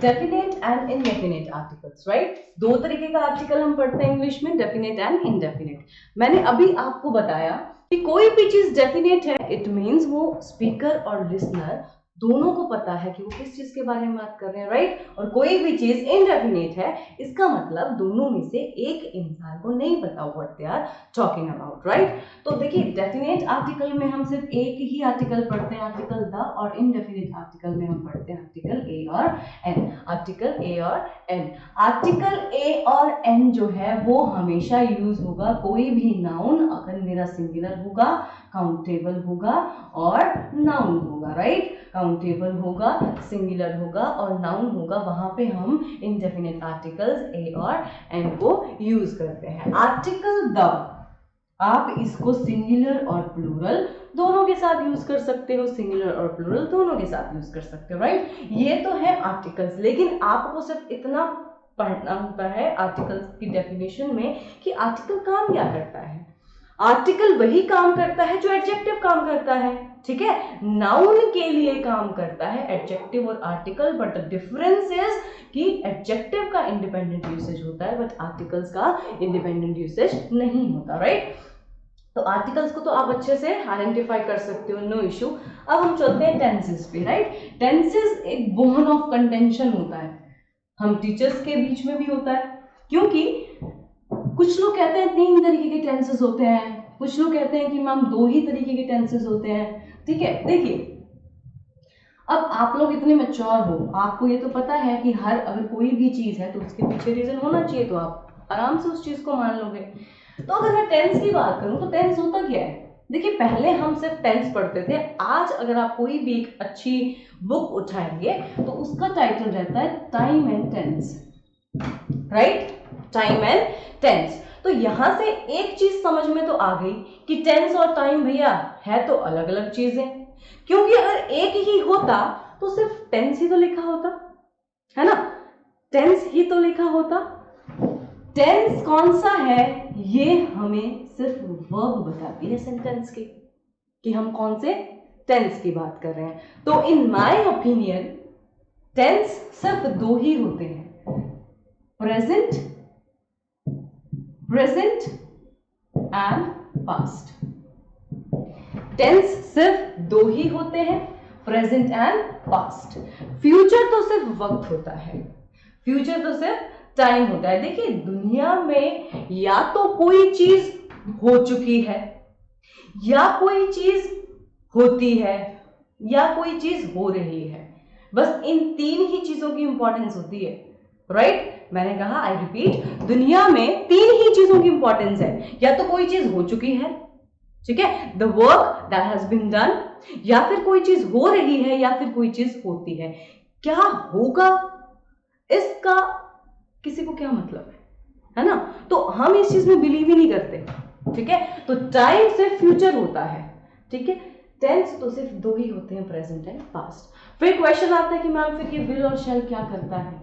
Definite and indefinite articles, right. दो तरीके का आर्टिकल हम पढ़ते हैं इंग्लिश में, डेफिनेट एंड इनडेफिनेट। मैंने अभी आपको बताया कि कोई भी चीज डेफिनेट है, इट मींस वो स्पीकर और लिसनर दोनों को पता है कि वो किस चीज के बारे में बात कर रहे हैं, राइट। और कोई भी चीज इनडेफिनेट है, इसका मतलब दोनों में से एक इंसान को नहीं पता what they are talking about, right. तो देखिए, डेफिनेट आर्टिकल में हम सिर्फ एक ही आर्टिकल पढ़ते हैं, आर्टिकल द, और इनडेफिनेट आर्टिकल में हम पढ़ते हैं आर्टिकल ए और एन। आर्टिकल ए और एन, आर्टिकल ए और एन जो है वो हमेशा यूज होगा कोई भी नाउन अगर मेरा सिंगुलर होगा, काउंटेबल होगा और नाउन होगा, राइट। काउंटेबल होगा, सिंगुलर होगा और नाउन होगा, वहां पे हम इनडेफिनेट आर्टिकल्स ए और एन को यूज करते हैं। आर्टिकल द, आप इसको सिंगुलर और प्लूरल दोनों के साथ यूज कर सकते हो, सिंगुलर और प्लूरल दोनों के साथ यूज कर सकते हो, राइट। ये तो है आर्टिकल्स, लेकिन आपको सिर्फ इतना पढ़ना होता है आर्टिकल्स की डेफिनेशन में कि आर्टिकल काम क्या करता है। आर्टिकल वही काम करता है जो एडजेक्टिव काम करता है, ठीक है। नाउन के लिए काम करता है एडजेक्टिव और article, but the difference is कि एडजेक्टिव का इंडिपेंडेंट यूसेज होता है बट आर्टिकल्स का इंडिपेंडेंट यूसेज नहीं होता, राइट। तो आर्टिकल्स को तो आप अच्छे से आइडेंटिफाई कर सकते हो, नो इश्यू। अब हम चलते हैं टेंसेस पे, राइट। टेंसेस एक बोन ऑफ कंटेंशन होता है, हम टीचर्स के बीच में भी होता है, क्योंकि कुछ लोग कहते हैं 3 तरीके के टेंसेस होते हैं, कुछ लोग कहते हैं कि मैम 2 ही तरीके के टेंसेस होते हैं, ठीक है। देखिए, अब आप लोग इतने मैच्योर हो, आपको ये तो पता है कि हर अगर कोई भी चीज है तो उसके पीछे रीजन होना चाहिए, तो आप आराम से उस चीज को मान लोगे। तो अगर मैं टेंस की बात करूं तो टेंस होता क्या है। देखिए, पहले हम सिर्फ टेंस पढ़ते थे, आज अगर आप कोई भी एक अच्छी बुक उठाएंगे तो उसका टाइटल रहता है time and tense, right. Time and tense. तो यहां से एक चीज समझ में तो आ गई कि टेंस और टाइम भैया है तो अलग अलग चीजें, क्योंकि अगर एक ही होता तो सिर्फ टेंस ही तो लिखा होता, है ना। टेंस ही तो लिखा होता। टेंस कौन सा है ये हमें सिर्फ वर्ब बताती है सेंटेंस की, कि हम कौन से टेंस की बात कर रहे हैं। तो इन माय ओपिनियन टेंस सिर्फ 2 ही होते हैं, प्रेजेंट एंड पास्ट। टेंस सिर्फ 2 ही होते हैं, प्रेजेंट एंड पास्ट। फ्यूचर तो सिर्फ वक्त होता है, फ्यूचर तो सिर्फ टाइम होता है। देखिए, दुनिया में या तो कोई चीज हो चुकी है, या कोई चीज होती है, या कोई चीज हो रही है। बस इन 3 ही चीजों की इंपॉर्टेंस होती है, राइट। मैंने कहा, आई रिपीट, दुनिया में 3 ही चीजों की इंपॉर्टेंस है, या तो कोई चीज हो चुकी है, ठीक है, the work that has been done, या फिर कोई चीज हो रही है, या फिर कोई चीज होती है। क्या होगा इसका किसी को क्या मतलब है ना। तो हम इस चीज में बिलीव ही नहीं करते, ठीक है। तो टाइम सिर्फ फ्यूचर होता है, ठीक है। टेंस तो सिर्फ 2 ही होते हैं, प्रेजेंट एंड पास्ट। फिर क्वेश्चन आता है कि मैम फिर ये विल और शैल क्या करता है,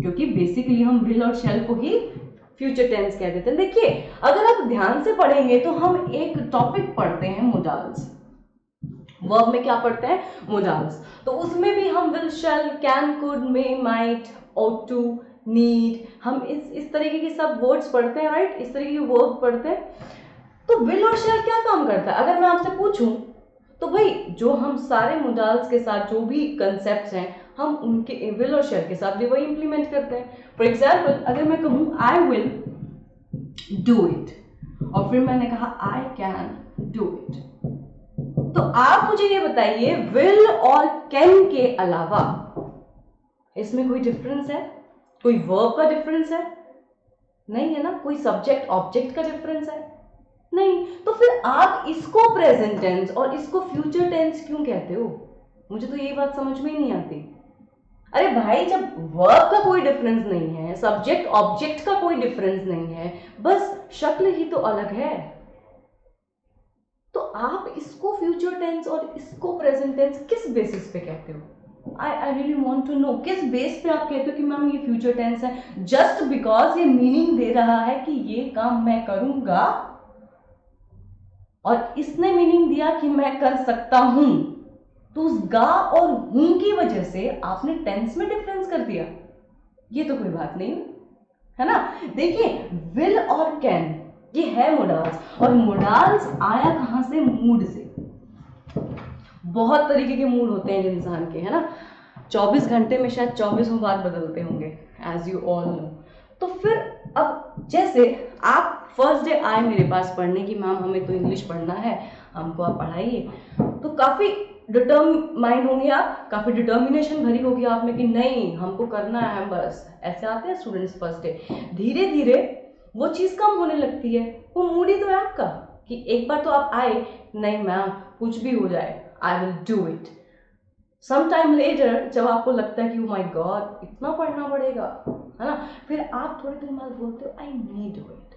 क्योंकि बेसिकली हम विल और शैल को ही फ्यूचर टेंस कह देते हैं। देखिए, अगर आप ध्यान से पढ़ेंगे तो हम एक टॉपिक पढ़ते हैं मोडाल्स, वर्ब में क्या पढ़ते हैं, मोडाल्स। तो उसमें भी हम will, shall, can, could, may, might, ought to, need, हम इस तरीके के सब वर्ड्स पढ़ते हैं, राइट। इस तरीके के वर्ब पढ़ते हैं। तो विल और शैल क्या काम करता है, अगर मैं आपसे पूछूं तो भाई जो हम सारे मोडाल्स के साथ जो भी कंसेप्ट्स हैं, हम उनके विल और शैल के साथ भी वही इंप्लीमेंट करते हैं। फॉर एग्जाम्पल, अगर मैं कहूं आई विल डू इट, और फिर मैंने कहा आई कैन डू इट, तो आप मुझे ये बताइए, विल और कैन के अलावा इसमें कोई डिफरेंस है, कोई वर्ब का डिफरेंस है, नहीं है ना। कोई सब्जेक्ट ऑब्जेक्ट का डिफरेंस है, नहीं। तो फिर आप इसको प्रेजेंट टेंस और इसको फ्यूचर टेंस क्यों कहते हो, मुझे तो ये बात समझ में ही नहीं आती। अरे भाई, जब वर्ब का कोई डिफरेंस नहीं है, सब्जेक्ट ऑब्जेक्ट का कोई डिफरेंस नहीं है, बस शक्ल ही तो अलग है, तो आप इसको फ्यूचर टेंस और इसको प्रेजेंट टेंस किस बेसिस पे कहते हो। I really want to know, किस बेस पे आप कहते हो कि मैम ये फ्यूचर टेंस है, जस्ट बिकॉज ये मीनिंग दे रहा है कि ये काम मैं करूंगा, और इसने मीनिंग दिया कि मैं कर सकता हूं, तो उस गा और हूं की वजह से आपने टेंस में डिफरेंस कर दिया, ये तो कोई बात नहीं है ना। देखिए विल और कैन ये है मोडाल्स, और मोडाल्स आया कहां से, मूड से। बहुत तरीके के मूड होते हैं इंसान के, है ना। 24 घंटे में शायद 24 बार बदलते होंगे, एज यू ऑल नो। तो फिर अब जैसे आप फर्स्ट डे आए मेरे पास पढ़ने की, मैम हमें तो इंग्लिश पढ़ना है, हमको आप पढ़ाइए, तो काफ़ी डिटर्माइंड होंगे आप, काफ़ी डिटर्मिनेशन भरी होगी आप में कि नहीं हमको करना है बस। ऐसे आते हैं स्टूडेंट्स फर्स्ट डे। धीरे धीरे वो चीज़ कम होने लगती है, वो मूड ही तो है आपका कि एक बार तो आप आए, नहीं मैम कुछ भी हो जाए I will do it. Some time later जब आपको लगता है कि माय गॉड इतना पढ़ना पड़ेगा, है ना, फिर आप थोड़े दिन बाद बोलते हो आई मे डू इट,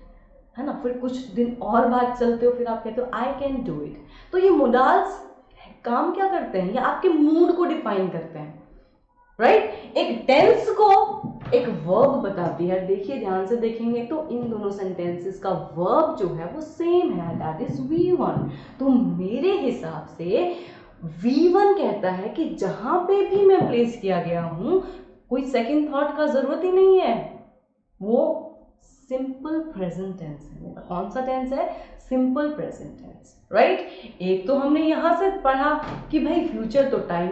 है ना, फिर कुछ दिन और बाद चलते हो, फिर आप कहते हो आई कैन डू इट। तो ये मोडाल्स काम क्या करते हैं, ये आपके मूड को डिफाइन करते हैं, राइट। एक टेंस को एक वर्ब बताती है। देखिए ध्यान से देखेंगे तो इन दोनों सेंटेंसेस का वर्ब जो है वो सेम है, दैट इज V1। तो मेरे हिसाब से V1 कहता है कि जहां पे भी मैं प्लेस किया गया हूं कोई सेकंड थॉट का जरूरत ही नहीं है, वो सिंपल प्रेजेंट टेंस है। कौन सा टेंस है, सिंपल प्रेजेंट टेंस, राइट। एक तो हमने यहां से पढ़ा कि भाई फ्यूचर तो टाइम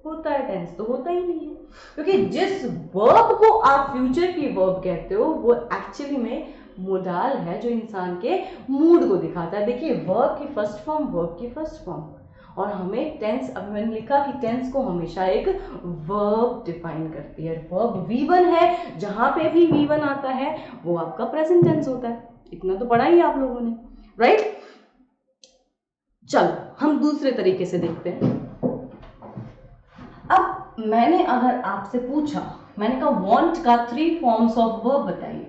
होता है, टेंस तो होता ही नहीं है, क्योंकि जिस वर्ब को आप फ्यूचर की वर्ब कहते हो वो एक्चुअली में मोडाल है जो इंसान के मूड को दिखाता है। देखिए वर्ब की फर्स्ट फॉर्म, वर्ब की फर्स्ट फॉर्म, और हमें टेंस, अब मैंने लिखा कि टेंस को हमेशा एक वर्ब डिफाइन करती है। वर्ब V1 है, जहां पे भी V1 आता है वो आपका प्रेजेंट टेंस होता है। इतना तो पढ़ा ही आप लोगों ने, राइट। चलो हम दूसरे तरीके से देखते हैं। अब मैंने अगर आपसे पूछा, मैंने कहा वांट का 3 फॉर्म्स ऑफ वर्ब बताइए,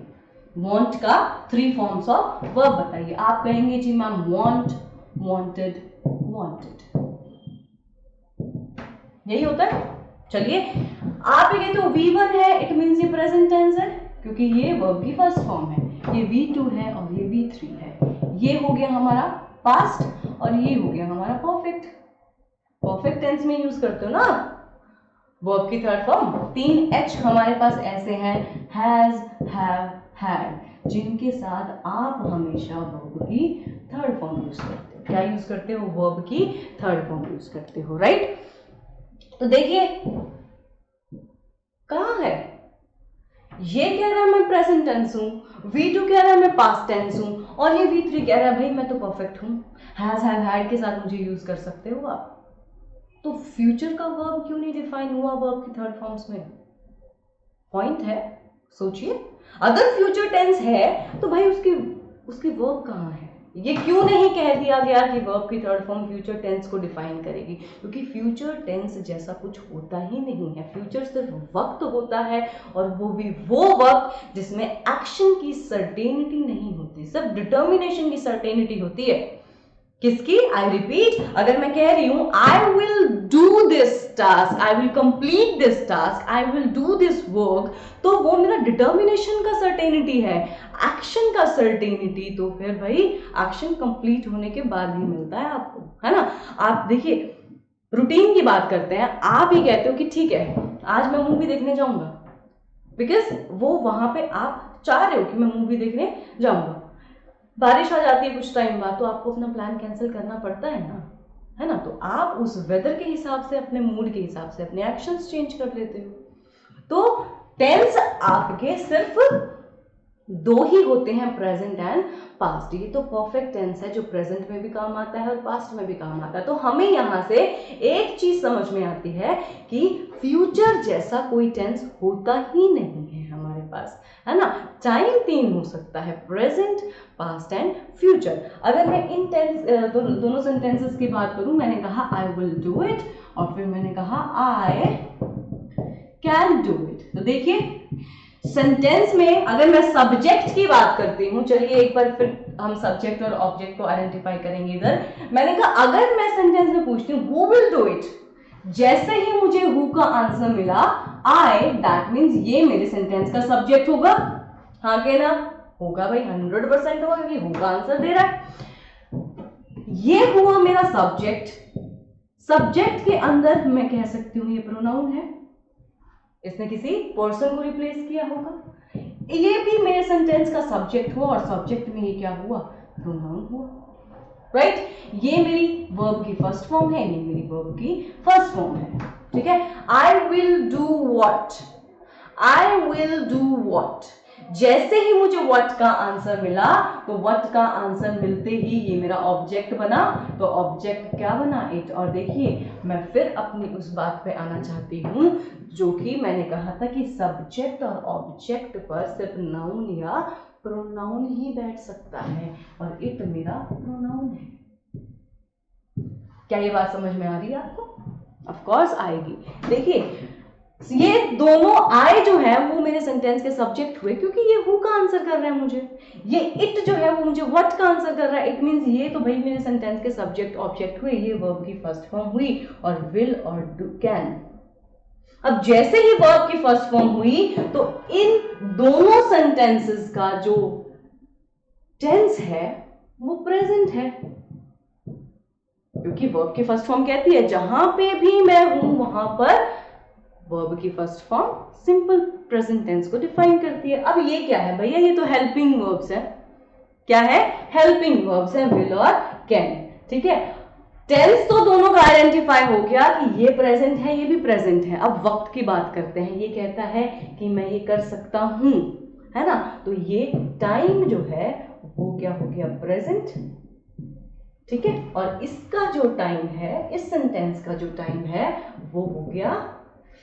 वांट का 3 फॉर्म्स ऑफ वर्ब बताइए। आप कहेंगे जी मैम वांट, वांटेड, वांटेड, यही होता है। चलिए आप ये कहते हो V1 है, इट मींस ये प्रेजेंट टेंस है क्योंकि ये वर्ब की फर्स्ट फॉर्म है, ये V2 है और ये V3 है। ये हो गया हमारा पास्ट और ये हो गया हमारा परफेक्ट। परफेक्ट टेंस में यूज करते हो ना वर्ब की थर्ड फॉर्म। 3 H हमारे पास ऐसे हैं, हैज, हैव, हैड, जिनके साथ आप हमेशा वर्ब की थर्ड फॉर्म यूज करते हो। क्या यूज करते हो, वर्ब की थर्ड फॉर्म यूज करते हो, राइट। तो देखिए कहां है, ये कह रहा है मैं प्रेजेंट टेंस हूं, V2 कह रहा है मैं पास्ट टेंस हूं, और ये V3 कह रहा है भाई मैं तो परफेक्ट हूं, हैज, हैव, हैड के साथ मुझे यूज कर सकते हो आप। तो फ्यूचर का वर्ब क्यों नहीं डिफाइन हुआ वर्ब की थर्ड फॉर्म्स में, पॉइंट है, सोचिए। अगर फ्यूचर टेंस है तो भाई उसकी वर्ब कहां है, ये क्यों नहीं कह दिया गया कि वर्ब की थर्ड फॉर्म फ्यूचर टेंस को डिफाइन करेगी, क्योंकि फ्यूचर टेंस जैसा कुछ होता ही नहीं है। फ्यूचर सिर्फ वक्त होता है, और वो भी वो वक्त जिसमें एक्शन की सर्टेनिटी नहीं होती, सिर्फ डिटर्मिनेशन की सर्टेनिटी होती है। किसकी, आई रिपीट, अगर मैं कह रही हूं आई will do this task, I will complete this task, I will do this work, तो वो मेरा डिटर्मिनेशन का सर्टेनिटी है, एक्शन का सर्टेनिटी तो फिर भाई एक्शन कंप्लीट होने के बाद ही मिलता है आपको, है ना। आप देखिए रूटीन की बात करते हैं, आप ही कहते हो कि ठीक है आज मैं मूवी देखने जाऊंगा, बिकॉज वो वहां पे आप चाह रहे हो कि मैं मूवी देखने जाऊंगा। बारिश आ जाती है कुछ टाइम बाद तो आपको अपना प्लान कैंसिल करना पड़ता है ना, है ना। तो आप उस वेदर के हिसाब से, अपने मूड के हिसाब से अपने एक्शंस चेंज कर लेते हो। तो टेंस आपके सिर्फ 2 ही होते हैं, प्रेजेंट एंड पास्ट। ये तो परफेक्ट टेंस है जो प्रेजेंट में भी काम आता है और पास्ट में भी काम आता है। तो हमें यहां से एक चीज समझ में आती है कि फ्यूचर जैसा कोई टेंस होता ही नहीं है हमारे पास, है ना। टाइम 3 हो सकता है, प्रेजेंट, पास्ट एंड फ्यूचर। अगर मैं इन टेंस दोनों सेंटेंसेस की बात करूं, मैंने कहा आई विल डू इट और फिर मैंने कहा आई कैन डू इट। तो देखिए सेंटेंस में अगर मैं सब्जेक्ट की बात करती हूं, चलिए एक बार फिर हम सब्जेक्ट और ऑब्जेक्ट को आइडेंटिफाई करेंगे इधर। मैंने कहा अगर मैं सेंटेंस में पूछती हूँ हु विल डू इट, जैसे ही मुझे हु का आंसर मिला आई, दैट मीन्स ये मेरे सेंटेंस का सब्जेक्ट होगा। हाँ के ना, होगा भाई, 100% होगा क्योंकि हु का आंसर दे रहा है। ये हुआ मेरा सब्जेक्ट। सब्जेक्ट के अंदर मैं कह सकती हूँ ये प्रोनाउन है, इसने किसी पर्सन को रिप्लेस किया होगा। ये भी मेरे सेंटेंस का सब्जेक्ट हुआ और सब्जेक्ट में ये क्या हुआ, प्रोनाउन हुआ, राइट। ये मेरी वर्ब की फर्स्ट फॉर्म है, ये मेरी वर्ब की फर्स्ट फॉर्म है, ठीक है। आई will do what, I will do what, जैसे ही मुझे व्हाट का आंसर मिला तो व्हाट का आंसर मिलते ही ये मेरा ऑब्जेक्ट बना, तो ऑब्जेक्ट क्या बना, इट। और देखिए मैं फिर अपनी उस बात पे आना चाहती हूँ जो कि मैंने कहा था कि सब्जेक्ट और ऑब्जेक्ट पर सिर्फ नाउन या प्रोनाउन ही बैठ सकता है, और इट मेरा प्रोनाउन है। क्या ये बात समझ में आ रही है आपको? ऑफ कोर्स आएगी। देखिए ये दोनों आई जो है वो मेरे सेंटेंस के सब्जेक्ट हुए, क्योंकि ये हु का आंसर कर रहा है मुझे, ये इट जो है वो मुझे व्हाट का आंसर कर रहा है। इट मींस ये तो भाई मेरे सेंटेंस के सब्जेक्ट ऑब्जेक्ट हुए, ये वर्ब की फर्स्ट फॉर्म हुई, और विल और डू कैन। अब जैसे ही वर्ब की फर्स्ट फॉर्म हुई तो इन दोनों सेंटेंसेस का जो टेंस है वो प्रेजेंट है, क्योंकि वर्ब की फर्स्ट फॉर्म कहती है जहां पे भी मैं हूं वहां पर वर्ब की first form simple present tense को डिफाइन करती है। अब ये क्या है भैया, ये तो हेल्पिंग वर्ब्स है। क्या है? हेल्पिंग वर्ब्स है, विल और कैन, ठीक है। टेंस तो दोनों का आइडेंटिफाई हो गया कि ये प्रेजेंट है, ये भी प्रेजेंट है। अब वक्त की बात करते हैं। ये कहता है कि मैं ये कर सकता हूं, है ना, तो ये टाइम जो है वो क्या हो गया, प्रेजेंट, ठीक है। और इसका जो टाइम है, इस सेंटेंस का जो टाइम है वो हो गया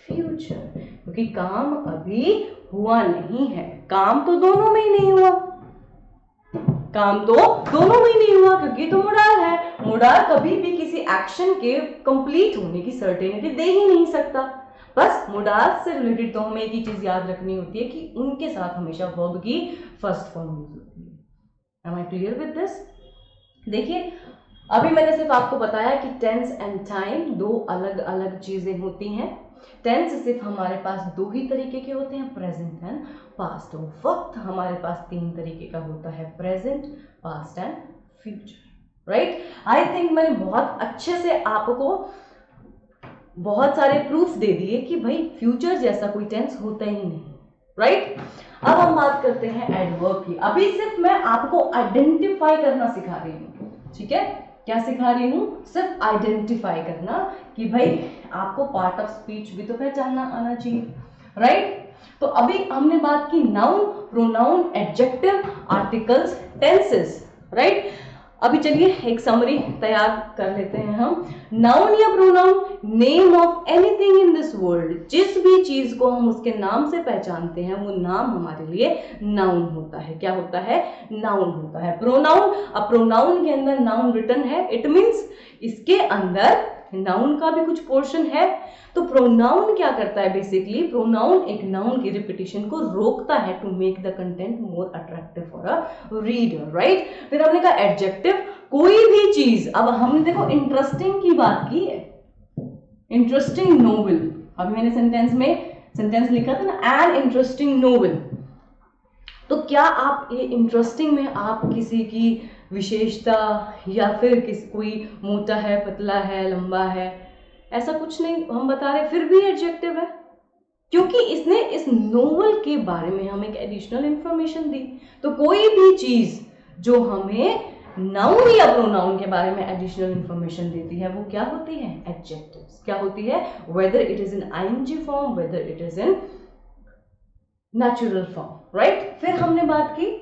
फ्यूचर, क्योंकि काम अभी हुआ नहीं है। काम तो दोनों में ही नहीं हुआ, काम तो दोनों में ही नहीं हुआ, क्योंकि तो मोडाल है। मोडाल कभी भी किसी एक्शन के कंप्लीट होने की सर्टेनिटी दे ही नहीं सकता। बस मोडाल से रिलेटेड तो हमें एक ही चीज याद रखनी होती है कि उनके साथ हमेशा वर्ब की फर्स्ट फॉर्म यूज होती है। Am I clear with this? देखिए अभी मैंने सिर्फ आपको बताया कि टेंस एंड टाइम दो अलग अलग चीजें होती हैं। टेंस सिर्फ हमारे पास दो ही तरीके के होते हैं, प्रेजेंट एंड पास्ट। तो वक्त हमारे पास तीन तरीके का होता है, present, past and future, right. I think मैंने बहुत अच्छे से आपको बहुत सारे प्रूफ दे दिए कि भाई फ्यूचर जैसा कोई टेंस होता ही नहीं, राइट। अब हम बात करते हैं एडवर्ब की। अभी सिर्फ मैं आपको आइडेंटिफाई करना सिखा रही हूँ, ठीक है। क्या सिखा रही हूं? सिर्फ आइडेंटिफाई करना कि भाई आपको पार्ट ऑफ स्पीच भी तो पहचानना आना चाहिए, राइट। तो अभी हमने बात की noun, pronoun, adjective, articles, tenses, right. अभी चलिए एक समरी तैयार कर लेते हैं हम। नाउन या pronoun, name of anything in this world, जिस भी चीज को हम उसके नाम से पहचानते हैं वो नाम हमारे लिए नाउन होता है। क्या होता है? नाउन होता है। प्रोनाउन, अब प्रोनाउन के अंदर नाउन रिटन है, इट मींस इसके अंदर नाउन का भी कुछ पोर्शन है। तो प्रोनाउन क्या करता है? बेसिकली प्रोनाउन एक नाउन की रिपीटिशन को रोकता है to make the content more attractive for a reader, right. फिर हमने कहा एडजेक्टिव, कोई भी चीज, अब हमने देखो इंटरेस्टिंग की बात की है, इंटरेस्टिंग नोवेल, अभी मैंने सेंटेंस लिखा था ना, एन इंटरेस्टिंग नोवेल। तो क्या आप ये इंटरेस्टिंग में आप किसी की विशेषता या फिर कोई मोटा है, पतला है, लंबा है, ऐसा कुछ नहीं हम बता रहे, फिर भी एडजेक्टिव है, क्योंकि इसने इस नोवेल के बारे में हमें एक एडिशनल इंफॉर्मेशन दी। तो कोई भी चीज जो हमें नाउन या प्रोनाउन के बारे में एडिशनल इंफॉर्मेशन देती है वो क्या होती है? एडजेक्टिव्स। क्या होती है? Whether it is in ING form, whether it is in natural form, right. फिर हमने बात की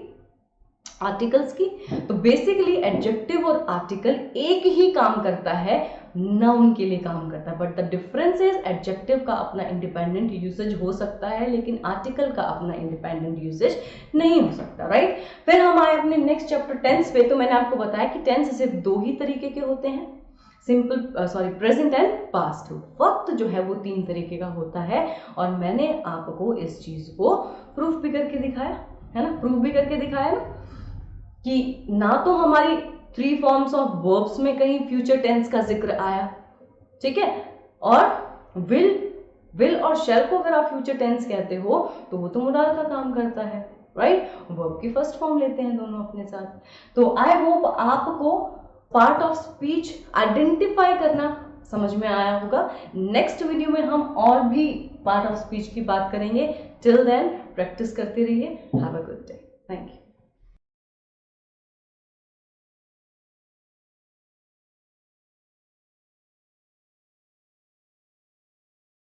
आर्टिकल्स की। तो बेसिकली एडजेक्टिव और आर्टिकल एक ही काम करता है, नाउन के लिए काम करता है, but the difference is adjective का अपना इंडिपेंडेंट यूसेज हो सकता है लेकिन आर्टिकल का अपना इंडिपेंडेंट यूसेज नहीं हो सकता, राइट। फिर हम आए अपने नेक्स्ट चैप्टर टेंस पे। तो मैंने आपको बताया कि टेंस सिर्फ दो ही तरीके के होते हैं, प्रेजेंट एंड पास्ट। वक्त जो है वो तीन तरीके का होता है, और मैंने आपको इस चीज को प्रूफ भी करके दिखाया है ना, प्रूफ भी करके दिखाया ना, कि ना तो हमारी थ्री फॉर्म्स ऑफ वर्ब्स में कहीं फ्यूचर टेंस का जिक्र आया, ठीक है, और विल और शैल को अगर आप फ्यूचर टेंस कहते हो तो वो तो मोडाल का काम करता है, राइट। वर्ब की फर्स्ट फॉर्म लेते हैं दोनों अपने साथ। तो आई होप आपको पार्ट ऑफ स्पीच आइडेंटिफाई करना समझ में आया होगा। नेक्स्ट वीडियो में हम और भी पार्ट ऑफ स्पीच की बात करेंगे। टिल देन प्रैक्टिस करते रहिए। Have a good day. Thank you.